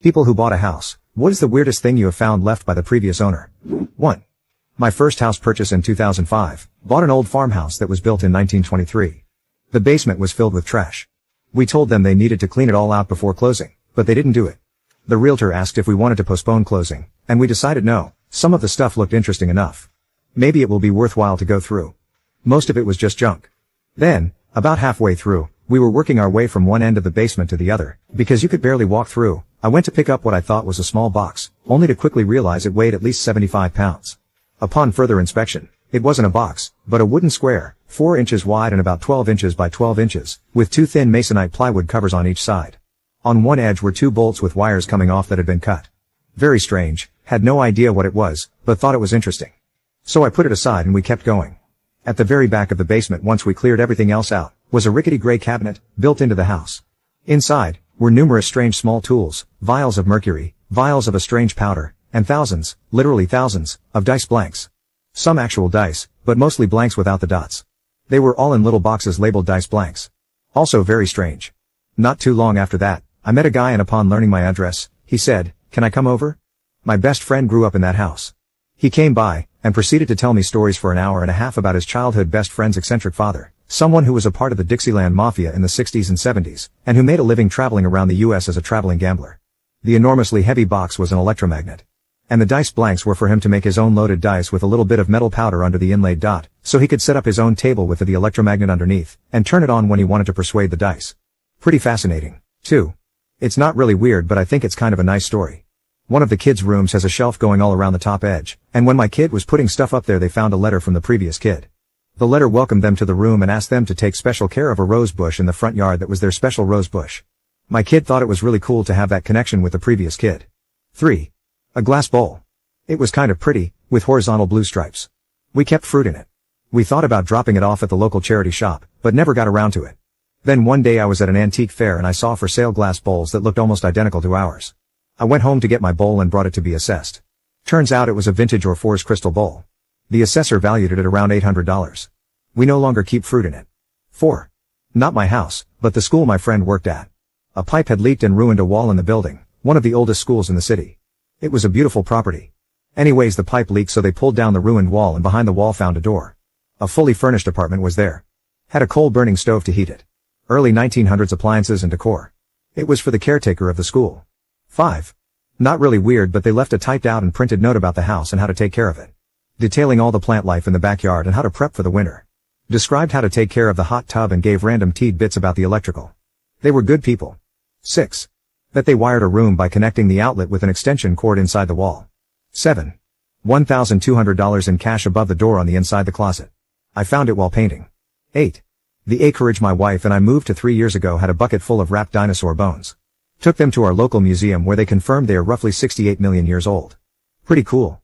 People who bought a house. What is the weirdest thing you have found left by the previous owner? 1. My first house purchase in 2005. Bought an old farmhouse that was built in 1923. The basement was filled with trash. We told them they needed to clean it all out before closing, but they didn't do it. The realtor asked if we wanted to postpone closing, and we decided no. Some of the stuff looked interesting enough. Maybe it will be worthwhile to go through. Most of it was just junk. Then, about halfway through, we were working our way from one end of the basement to the other, because you could barely walk through. I went to pick up what I thought was a small box, only to quickly realize it weighed at least 75 pounds. Upon further inspection, it wasn't a box, but a wooden square, 4 inches wide and about 12 inches by 12 inches, with 2 thin masonite plywood covers on each side. On one edge were 2 bolts with wires coming off that had been cut. Very strange, had no idea what it was, but thought it was interesting. So I put it aside and we kept going. At the very back of the basement, once we cleared everything else out, was a rickety gray cabinet, built into the house. Inside were numerous strange small tools, vials of mercury, vials of a strange powder, and thousands, literally thousands, of dice blanks. Some actual dice, but mostly blanks without the dots. They were all in little boxes labeled dice blanks. Also very strange. Not too long after that, I met a guy, and upon learning my address, he said, "Can I come over?" My best friend grew up in that house. He came by, and proceeded to tell me stories for an hour and a half about his childhood best friend's eccentric father, someone who was a part of the Dixieland Mafia in the 60s and 70s, and who made a living traveling around the US as a traveling gambler. The enormously heavy box was an electromagnet. And the dice blanks were for him to make his own loaded dice with a little bit of metal powder under the inlaid dot, so he could set up his own table with the electromagnet underneath, and turn it on when he wanted to persuade the dice. Pretty fascinating, too. It's not really weird, but I think it's kind of a nice story. One of the kids' rooms has a shelf going all around the top edge, and when my kid was putting stuff up there, they found a letter from the previous kid. The letter welcomed them to the room and asked them to take special care of a rose bush in the front yard that was their special rose bush. My kid thought it was really cool to have that connection with the previous kid. 3. A glass bowl. It was kind of pretty, with horizontal blue stripes. We kept fruit in it. We thought about dropping it off at the local charity shop, but never got around to it. Then one day I was at an antique fair and I saw for sale glass bowls that looked almost identical to ours. I went home to get my bowl and brought it to be assessed. Turns out it was a vintage Orfors crystal bowl. The assessor valued it at around $800. We no longer keep fruit in it. 4. Not my house, but the school my friend worked at. A pipe had leaked and ruined a wall in the building, one of the oldest schools in the city. It was a beautiful property. Anyways, the pipe leaked, so they pulled down the ruined wall, and behind the wall found a door. A fully furnished apartment was there. Had a coal-burning stove to heat it. Early 1900s appliances and decor. It was for the caretaker of the school. 5. Not really weird, but they left a typed out and printed note about the house and how to take care of it. Detailing all the plant life in the backyard and how to prep for the winter. Described how to take care of the hot tub and gave random tidbits about the electrical. They were good people. 6. That they wired a room by connecting the outlet with an extension cord inside the wall. 7. $1,200 in cash above the door on the inside the closet. I found it while painting. 8. The acreage my wife and I moved to 3 years ago had a bucket full of wrapped dinosaur bones. Took them to our local museum where they confirmed they are roughly 68 million years old. Pretty cool.